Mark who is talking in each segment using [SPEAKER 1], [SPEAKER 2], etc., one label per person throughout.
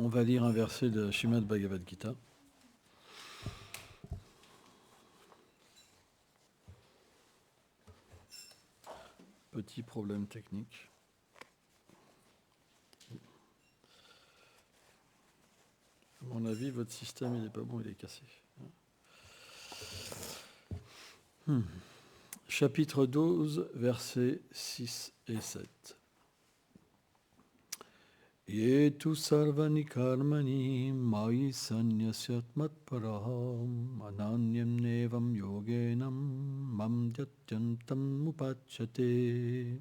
[SPEAKER 1] On va lire un verset de Srimad Bhagavad Gita. Petit problème technique. À mon avis, votre système, il n'est pas bon, il est cassé. Chapitre 12, versets 6 et 7. Yetu sarvani karmani mai sanyasyat matparaham ananyam nevam yogenam mam jatyantam upachate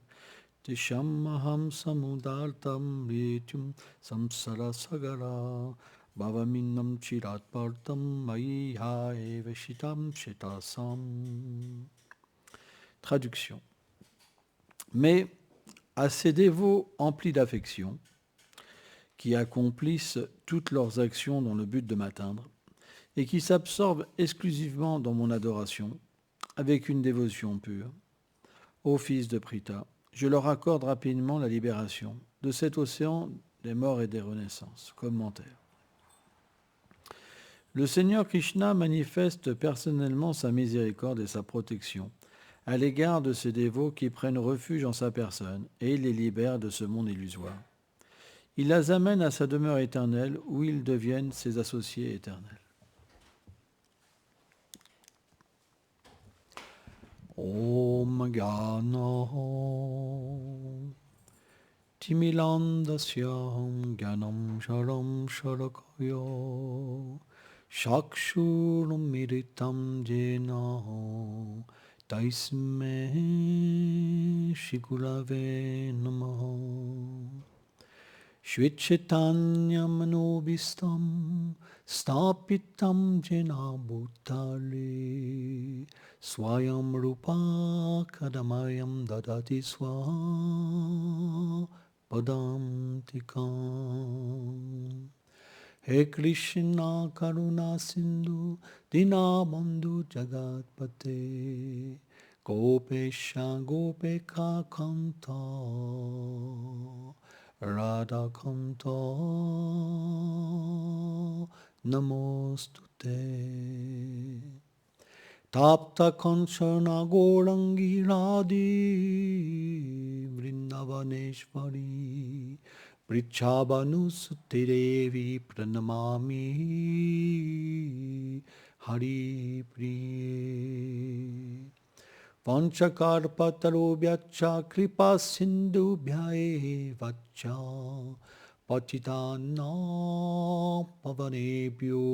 [SPEAKER 1] tishammaham samudartam rityum samsara sagara bhavaminam chirat partam mai haeva shitam shetasam. Traduction. Mais à ces dévots emplis d'affection, qui accomplissent toutes leurs actions dans le but de m'atteindre, et qui s'absorbent exclusivement dans mon adoration, avec une dévotion pure, ô fils de Pritha, je leur accorde rapidement la libération de cet océan des morts et des renaissances. Commentaire. Le Seigneur Krishna manifeste personnellement sa miséricorde et sa protection à l'égard de ces dévots qui prennent refuge en sa personne et il les libère de ce monde illusoire. Il les amène à sa demeure éternelle où ils deviennent ses associés éternels. Om Gana Timilandasyam Ganam Sharam Sharakayo Shakshurum Miritam Jena Taisme Shigurave Namaha Shvichetanyam stapitam jena bhutale swayam rupa kadamayam dadati swa padam tikam. He Krishna karuna sindhu dinabandhu jagatpate gopesha gopeka kanta Radhakanto Namostute Tapta Kanchana Gorangi Radhi Vrindavaneshvari Prichabhanusuti Devi Pranamami Hari Priye Panchakarpatarobhyacha kripa sindhubhyae vacha patitana pavanebhyo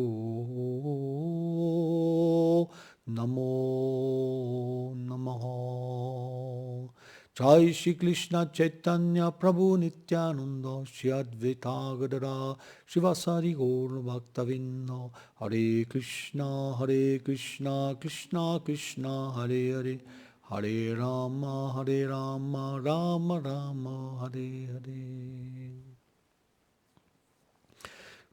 [SPEAKER 1] namo namaha. Jai Shri Krishna Chaitanya Prabhu Nityananda Shri Advaita Gadara Shivasari Gaur Bhaktavinda Hare Krishna Krishna Krishna Hare Hare Hare Rama Rama Rama Hare Hare.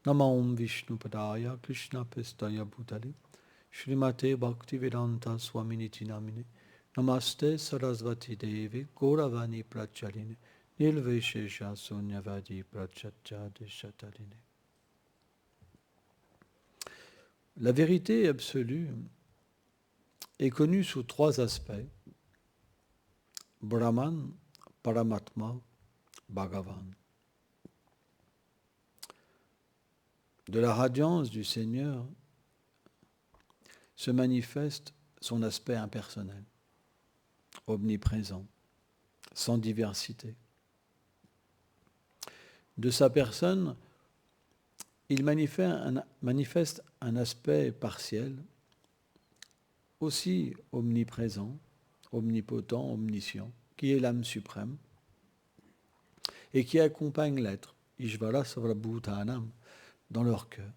[SPEAKER 1] Namah Vishnu Padaya Krishna Pestaya Bhutale Shrimate Bhaktivedanta Swaminiti Namine Namaste Sarasvati Devi Gauravani Prachaline Nilveshesha Sunyavadi Prachachade Shataline. La vérité absolue est connue sous trois aspects: Brahman, Paramatma, Bhagavan. De la radiance du Seigneur se manifeste son aspect impersonnel, omniprésent, sans diversité. De sa personne, il manifeste un aspect partiel, aussi omniprésent, omnipotent, omniscient, qui est l'âme suprême et qui accompagne l'être, Ishvara Sarvabhutanam, dans leur cœur.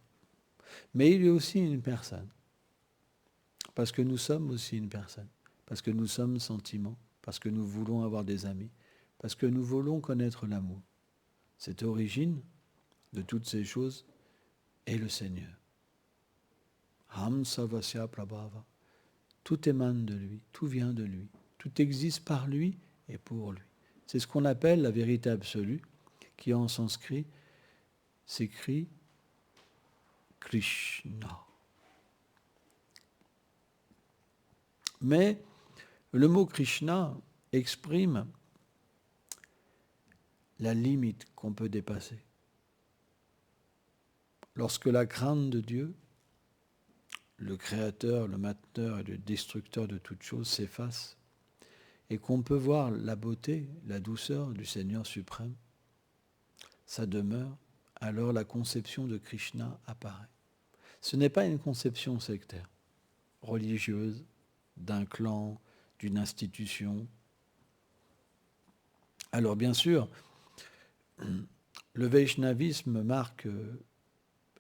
[SPEAKER 1] Mais il est aussi une personne, parce que nous sommes aussi une personne, parce que nous sommes sentiments, parce que nous voulons avoir des amis, parce que nous voulons connaître l'amour. Cette origine de toutes ces choses est le Seigneur. Ham Savasya Prabhava. Tout émane de lui, tout vient de lui, tout existe par lui et pour lui. C'est ce qu'on appelle la vérité absolue, qui en sanskrit s'écrit Krishna. Mais le mot Krishna exprime la limite qu'on peut dépasser. Lorsque la crainte de Dieu, le créateur, le mainteneur et le destructeur de toutes choses s'efface, et qu'on peut voir la beauté, la douceur du Seigneur suprême, sa demeure, alors la conception de Krishna apparaît. Ce n'est pas une conception sectaire, religieuse, d'un clan, d'une institution. Alors bien sûr, le Vaishnavisme marque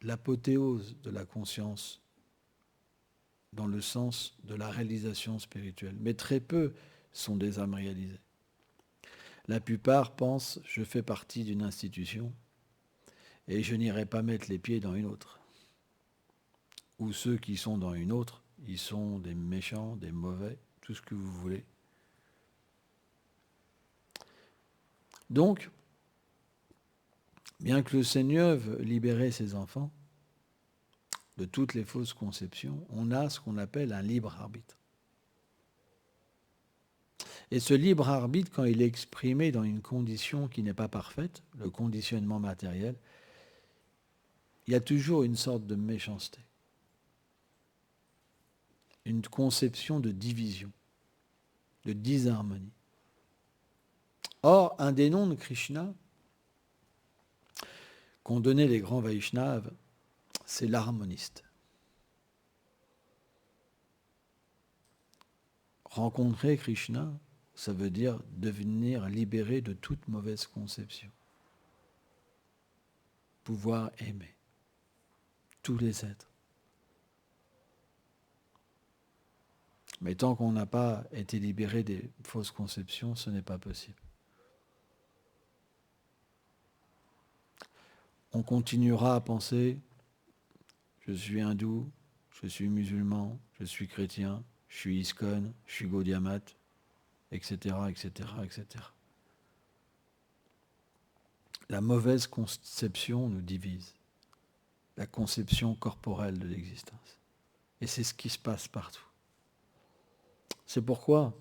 [SPEAKER 1] l'apothéose de la conscience dans le sens de la réalisation spirituelle. Mais très peu sont des âmes réalisées. La plupart pensent « je fais partie d'une institution et je n'irai pas mettre les pieds dans une autre ». Ou ceux qui sont dans une autre, ils sont des méchants, des mauvais, tout ce que vous voulez. Donc, bien que le Seigneur veuille libérer ses enfants de toutes les fausses conceptions, on a ce qu'on appelle un libre arbitre. Et ce libre arbitre, quand il est exprimé dans une condition qui n'est pas parfaite, le conditionnement matériel, il y a toujours une sorte de méchanceté, une conception de division, de disharmonie. Or, un des noms de Krishna qu'ont donné les grands Vaishnavas, c'est l'harmoniste. Rencontrer Krishna, ça veut dire devenir libéré de toute mauvaise conception. Pouvoir aimer tous les êtres. Mais tant qu'on n'a pas été libéré des fausses conceptions, ce n'est pas possible. On continuera à penser, je suis hindou, je suis musulman, je suis chrétien, je suis ISKCON, je suis Gaudiya Math, etc., etc., etc. La mauvaise conception nous divise, la conception corporelle de l'existence. Et c'est ce qui se passe partout. C'est pourquoi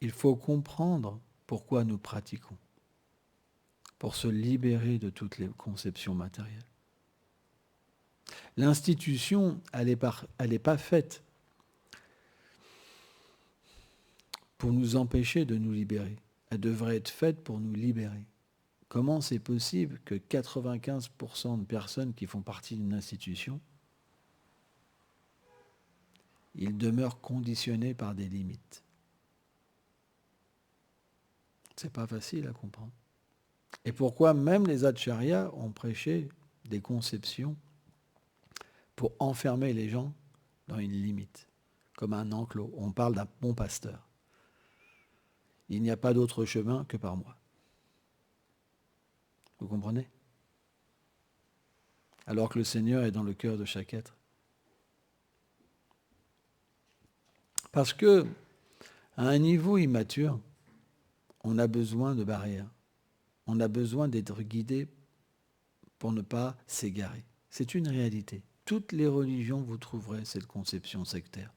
[SPEAKER 1] il faut comprendre pourquoi nous pratiquons, pour se libérer de toutes les conceptions matérielles. L'institution, elle n'est pas faite pour nous empêcher de nous libérer. Elle devrait être faite pour nous libérer. Comment c'est possible que 95% de personnes qui font partie d'une institution, ils demeurent conditionnés par des limites? C'est pas facile à comprendre. Et pourquoi même les acharyas ont prêché des conceptions pour enfermer les gens dans une limite, comme un enclos. On parle d'un bon pasteur. Il n'y a pas d'autre chemin que par moi. Vous comprenez? Alors que le Seigneur est dans le cœur de chaque être. Parce que, à un niveau immature, on a besoin de barrières. On a besoin d'être guidé pour ne pas s'égarer. C'est une réalité. Toutes les religions, vous trouverez cette conception sectaire.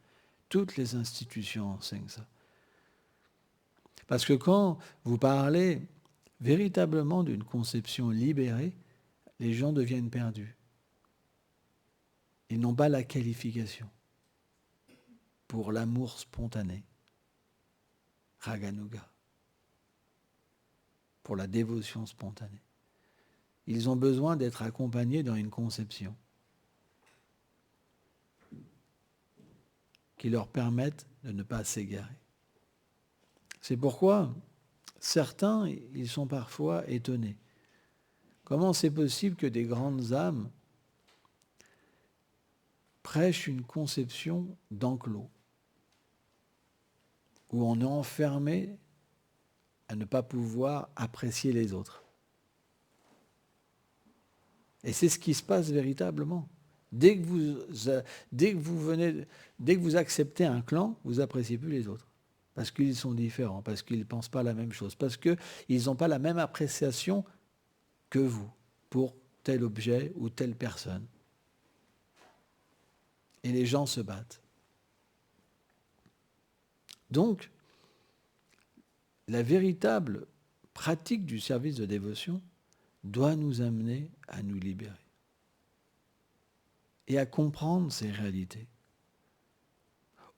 [SPEAKER 1] Toutes les institutions enseignent ça. Parce que quand vous parlez véritablement d'une conception libérée, les gens deviennent perdus. Ils n'ont pas la qualification pour l'amour spontané, Raganuga, pour la dévotion spontanée. Ils ont besoin d'être accompagnés dans une conception qui leur permette de ne pas s'égarer. C'est pourquoi certains, ils sont parfois étonnés. Comment c'est possible que des grandes âmes prêchent une conception d'enclos, où on est enfermé à ne pas pouvoir apprécier les autres? Et c'est ce qui se passe véritablement. Dès que vous acceptez un clan, vous n'appréciez plus les autres. Parce qu'ils sont différents, parce qu'ils ne pensent pas la même chose, parce qu'ils n'ont pas la même appréciation que vous pour tel objet ou telle personne. Et les gens se battent. Donc, la véritable pratique du service de dévotion doit nous amener à nous libérer et à comprendre ces réalités.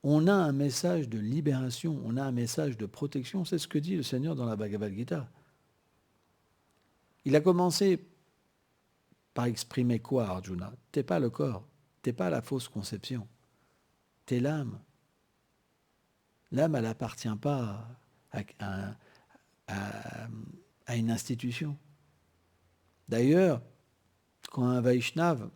[SPEAKER 1] On a un message de libération, on a un message de protection, c'est ce que dit le Seigneur dans la Bhagavad Gita. Il a commencé par exprimer quoi, Arjuna? T'es pas le corps, t'es pas la fausse conception, t'es l'âme. L'âme, elle n'appartient pas à une institution. D'ailleurs, quand un Vaishnava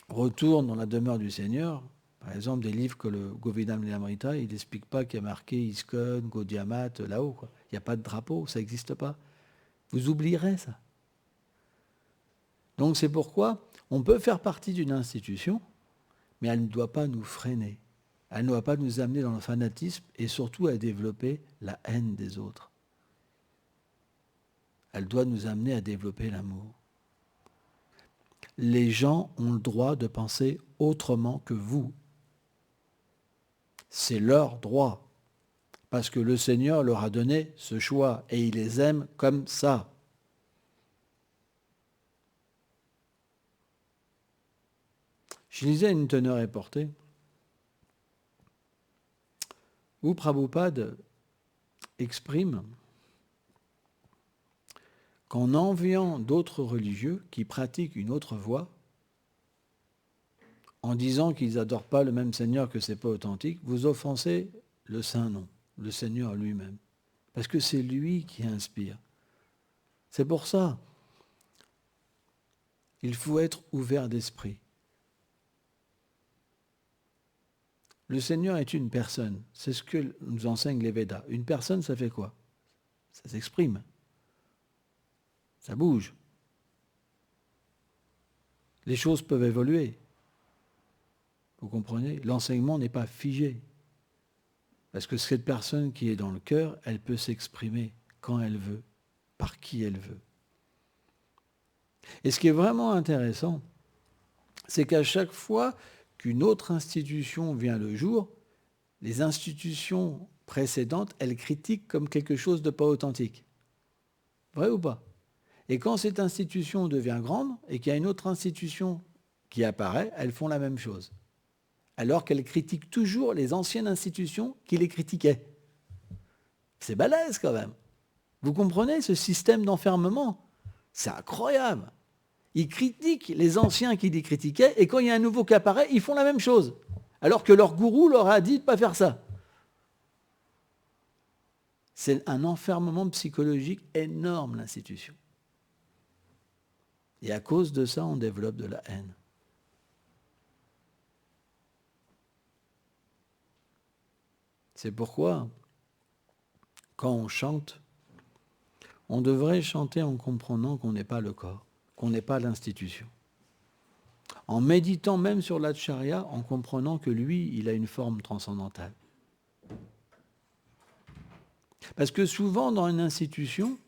[SPEAKER 1] retourne dans la demeure du Seigneur, par exemple des livres que le Govindam Lilamrita, il n'explique pas qu'il y a marqué ISKCON, Gaudiya Math là-haut, quoi. Il n'y a pas de drapeau, ça n'existe pas. Vous oublierez ça. Donc c'est pourquoi on peut faire partie d'une institution, mais elle ne doit pas nous freiner. Elle ne doit pas nous amener dans le fanatisme et surtout à développer la haine des autres. Elle doit nous amener à développer l'amour. Les gens ont le droit de penser autrement que vous. C'est leur droit. Parce que le Seigneur leur a donné ce choix et il les aime comme ça. Je lisais une teneur et portée où Prabhupada exprime qu'en enviant d'autres religieux qui pratiquent une autre voie, en disant qu'ils n'adorent pas le même Seigneur, que ce n'est pas authentique, vous offensez le Saint-Nom, le Seigneur lui-même. Parce que c'est lui qui inspire. C'est pour ça, il faut être ouvert d'esprit. Le Seigneur est une personne. C'est ce que nous enseignent les Védas. Une personne, ça fait quoi? Ça s'exprime. Ça bouge. Les choses peuvent évoluer. Vous comprenez? L'enseignement n'est pas figé. Parce que cette personne qui est dans le cœur, elle peut s'exprimer quand elle veut, par qui elle veut. Et ce qui est vraiment intéressant, c'est qu'à chaque fois qu'une autre institution vient le jour, les institutions précédentes, elles critiquent comme quelque chose de pas authentique. Vrai ou pas? Et quand cette institution devient grande et qu'il y a une autre institution qui apparaît, elles font la même chose. Alors qu'elles critiquent toujours les anciennes institutions qui les critiquaient. C'est balèze quand même. Vous comprenez ce système d'enfermement? C'est incroyable. Ils critiquent les anciens qui les critiquaient et quand il y a un nouveau qui apparaît, ils font la même chose. Alors que leur gourou leur a dit de ne pas faire ça. C'est un enfermement psychologique énorme, l'institution. Et à cause de ça, on développe de la haine. C'est pourquoi, quand on chante, on devrait chanter en comprenant qu'on n'est pas le corps, qu'on n'est pas l'institution. En méditant même sur l'Acharya, en comprenant que lui, il a une forme transcendantale. Parce que souvent, dans une institution,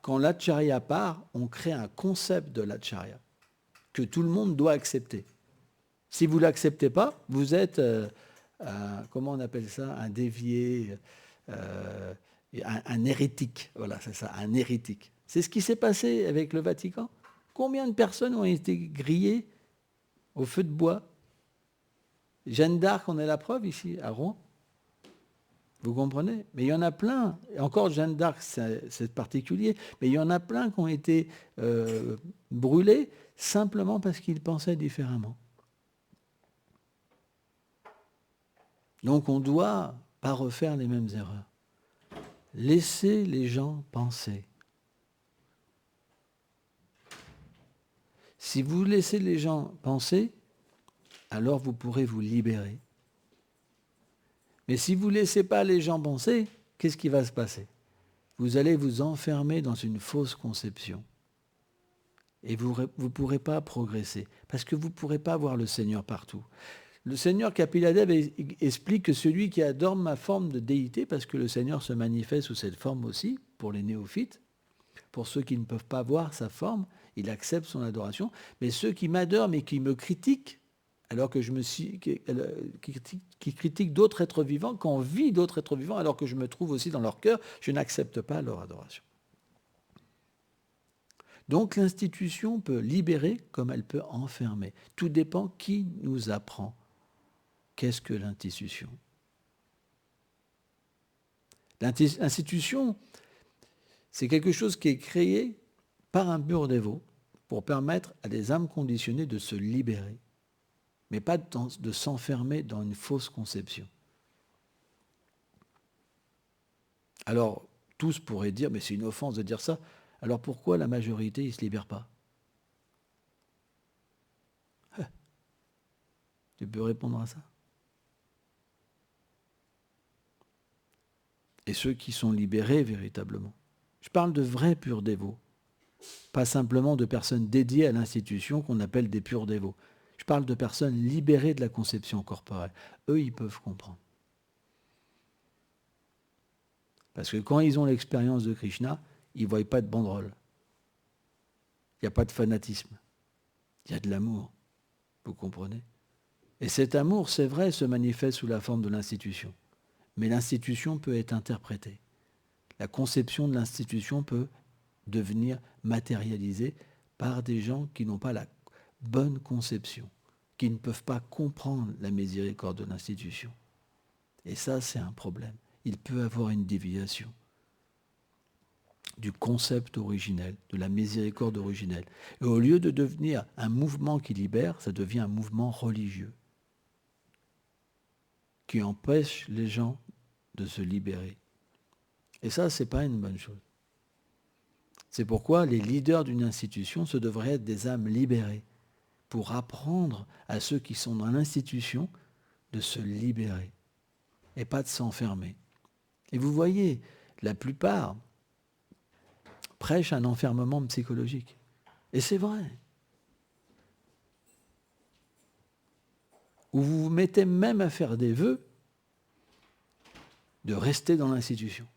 [SPEAKER 1] quand l'Acharya part, on crée un concept de l'Acharya que tout le monde doit accepter. Si vous ne l'acceptez pas, vous êtes, comment on appelle ça, un dévié, un hérétique. Voilà, c'est ça, un hérétique. C'est ce qui s'est passé avec le Vatican. Combien de personnes ont été grillées au feu de bois? Jeanne d'Arc, on a la preuve ici, à Rouen. Vous comprenez? Mais il y en a plein. Et encore, Jeanne d'Arc, c'est particulier. Mais il y en a plein qui ont été brûlés simplement parce qu'ils pensaient différemment. Donc on ne doit pas refaire les mêmes erreurs. Laissez les gens penser. Si vous laissez les gens penser, alors vous pourrez vous libérer. Mais si vous ne laissez pas les gens penser, qu'est-ce qui va se passer? Vous allez vous enfermer dans une fausse conception. Et vous ne pourrez pas progresser, parce que vous ne pourrez pas voir le Seigneur partout. Le Seigneur Kapiladev explique que celui qui adore ma forme de déité, parce que le Seigneur se manifeste sous cette forme aussi, pour les néophytes, Pour ceux qui ne peuvent pas voir sa forme, il accepte son adoration. Mais ceux qui m'adorent mais qui me critiquent, alors que qui critiquent d'autres êtres vivants, qui envient d'autres êtres vivants, alors que je me trouve aussi dans leur cœur, je n'accepte pas leur adoration. Donc l'institution peut libérer comme elle peut enfermer. Tout dépend qui nous apprend. Qu'est-ce que l'institution ? L'institution, c'est quelque chose qui est créé par un pur dévot pour permettre à des âmes conditionnées de se libérer, mais pas de s'enfermer dans une fausse conception. Alors, tous pourraient dire, mais c'est une offense de dire ça, alors pourquoi la majorité ne se libère pas ? Tu peux répondre à ça ? Et ceux qui sont libérés véritablement. Je parle de vrais purs dévots, pas simplement de personnes dédiées à l'institution qu'on appelle des purs dévots. Je parle de personnes libérées de la conception corporelle. Eux, ils peuvent comprendre. Parce que quand ils ont l'expérience de Krishna, ils ne voient pas de banderole. Il n'y a pas de fanatisme. Il y a de l'amour. Vous comprenez ? Et cet amour, c'est vrai, se manifeste sous la forme de l'institution. Mais l'institution peut être interprétée. La conception de l'institution peut devenir matérialisée par des gens qui n'ont pas la bonne conception, qui ne peuvent pas comprendre la miséricorde de l'institution. Et ça, c'est un problème. Il peut y avoir une déviation du concept originel, de la miséricorde originelle. Et au lieu de devenir un mouvement qui libère, ça devient un mouvement religieux qui empêche les gens de se libérer. Et ça, ce n'est pas une bonne chose. C'est pourquoi les leaders d'une institution, ce devraient être des âmes libérées, pour apprendre à ceux qui sont dans l'institution de se libérer et pas de s'enfermer. Et vous voyez, la plupart prêchent un enfermement psychologique. Et c'est vrai. Où vous vous mettez même à faire des vœux de rester dans l'institution.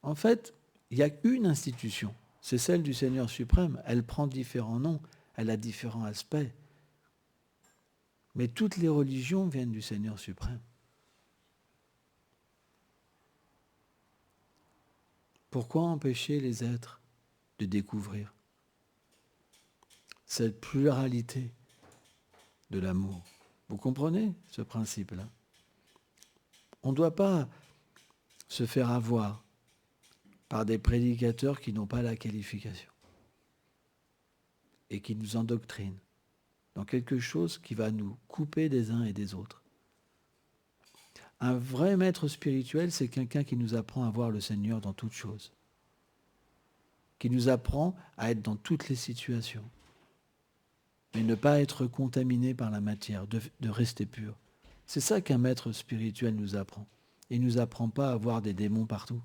[SPEAKER 1] En fait, il y a une institution, c'est celle du Seigneur suprême. Elle prend différents noms, elle a différents aspects. Mais toutes les religions viennent du Seigneur suprême. Pourquoi empêcher les êtres de découvrir cette pluralité de l'amour? Vous comprenez ce principe-là? On ne doit pas se faire avoir par des prédicateurs qui n'ont pas la qualification et qui nous endoctrinent dans quelque chose qui va nous couper des uns et des autres. Un vrai maître spirituel, c'est quelqu'un qui nous apprend à voir le Seigneur dans toutes choses, qui nous apprend à être dans toutes les situations, mais ne pas être contaminé par la matière, de rester pur. C'est ça qu'un maître spirituel nous apprend. Il ne nous apprend pas à voir des démons partout.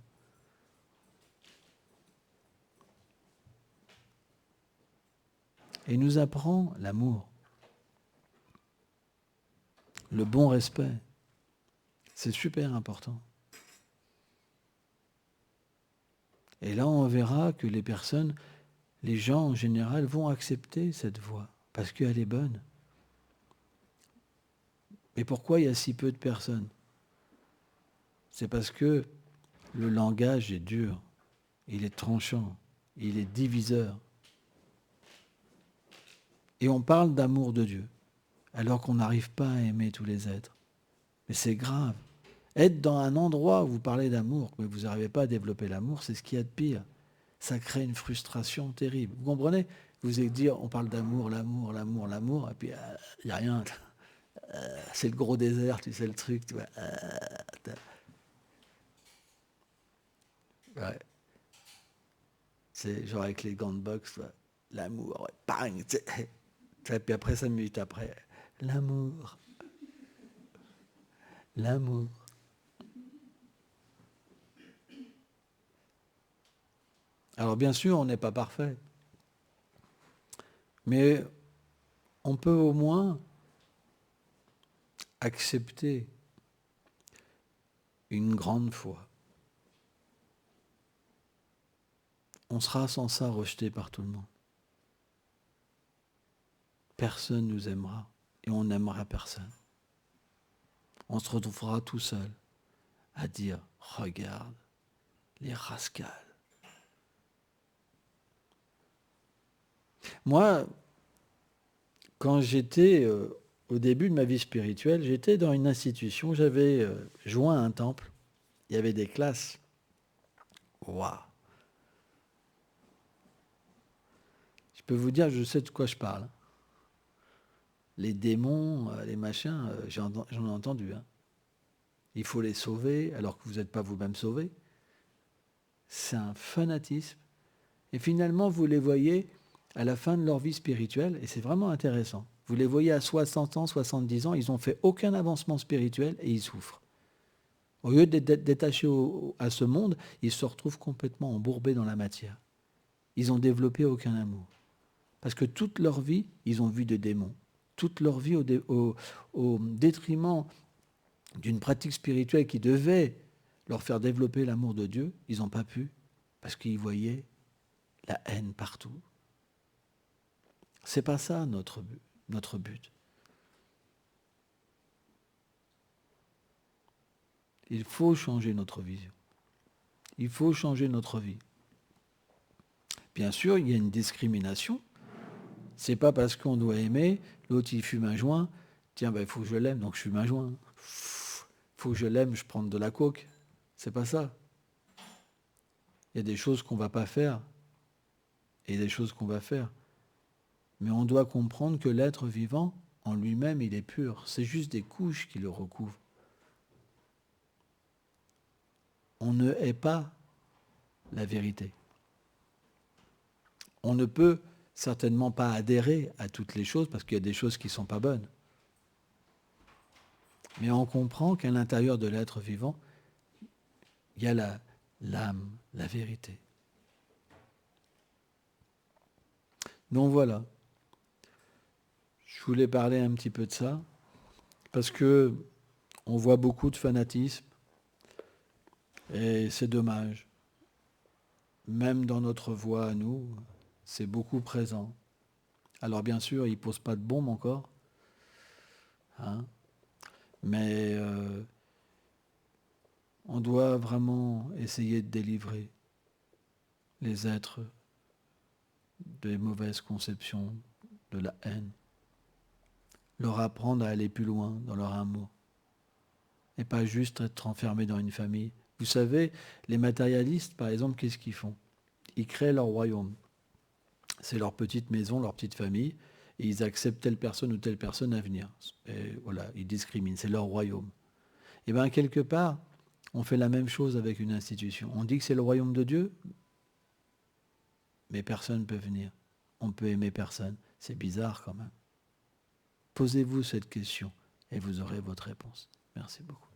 [SPEAKER 1] Et il nous apprend l'amour, le bon respect. C'est super important. Et là, on verra que les gens en général vont accepter cette voie, parce qu'elle est bonne. Mais pourquoi il y a si peu de personnes ? C'est parce que le langage est dur, il est tranchant, il est diviseur. Et on parle d'amour de Dieu, alors qu'on n'arrive pas à aimer tous les êtres. Mais c'est grave. Être dans un endroit où vous parlez d'amour, mais vous n'arrivez pas à développer l'amour, c'est ce qu'il y a de pire. Ça crée une frustration terrible. Vous comprenez ? Vous allez dire, on parle d'amour, l'amour, l'amour, l'amour, et puis il n'y a rien. C'est le gros désert, tu sais le truc. Tu vois. Ouais. C'est genre avec les gants de boxe, l'amour, ouais, bang, puis après 5 minutes après, l'amour. L'amour. Alors bien sûr, on n'est pas parfait. Mais on peut au moins accepter une grande foi. on sera sans ça rejeté par tout le monde. Personne nous aimera et on n'aimera personne. On se retrouvera tout seul à dire « Regarde, les rascals ». Moi, quand j'étais au début de ma vie spirituelle, j'étais dans une institution, j'avais joint un temple, il y avait des classes. Waouh! Je peux vous dire, je sais de quoi je parle. Les démons, les machins, j'en ai entendu. Hein. Il faut les sauver alors que vous n'êtes pas vous-même sauvés. C'est un fanatisme. Et finalement, vous les voyez à la fin de leur vie spirituelle, et c'est vraiment intéressant. Vous les voyez à 60 ans, 70 ans, ils n'ont fait aucun avancement spirituel et ils souffrent. Au lieu d'être détachés à ce monde, ils se retrouvent complètement embourbés dans la matière. Ils n'ont développé aucun amour. Parce que toute leur vie, ils ont vu des démons. Toute leur vie, au détriment d'une pratique spirituelle qui devait leur faire développer l'amour de Dieu, ils n'ont pas pu, parce qu'ils voyaient la haine partout. C'est pas ça notre but. Il faut changer notre vision. Il faut changer notre vie. Bien sûr, il y a une discrimination. C'est pas parce qu'on doit aimer, l'autre il fume un joint, tiens, il faut que je l'aime, donc je fume un joint. Faut que je l'aime, je prends de la coke. C'est pas ça. Il y a des choses qu'on va pas faire et des choses qu'on va faire. Mais on doit comprendre que l'être vivant, en lui-même, il est pur. C'est juste des couches qui le recouvrent. On ne hait pas la vérité. On ne peut certainement pas adhérer à toutes les choses parce qu'il y a des choses qui ne sont pas bonnes. Mais on comprend qu'à l'intérieur de l'être vivant, il y a l'âme, la vérité. Donc voilà. Je voulais parler un petit peu de ça parce que on voit beaucoup de fanatisme et c'est dommage. Même dans notre voie à nous, c'est beaucoup présent. Alors bien sûr, il ne pose pas de bombe encore, hein, mais on doit vraiment essayer de délivrer les êtres des mauvaises conceptions, de la haine, leur apprendre à aller plus loin dans leur amour, et pas juste être enfermé dans une famille. Vous savez, les matérialistes, par exemple, qu'est-ce qu'ils font? Ils créent leur royaume. C'est leur petite maison, leur petite famille, et ils acceptent telle personne ou telle personne à venir. Et voilà, ils discriminent, c'est leur royaume. Et bien, quelque part, on fait la même chose avec une institution. On dit que c'est le royaume de Dieu, mais personne ne peut venir. On peut aimer personne. C'est bizarre quand même. Posez-vous cette question et vous aurez votre réponse. Merci beaucoup.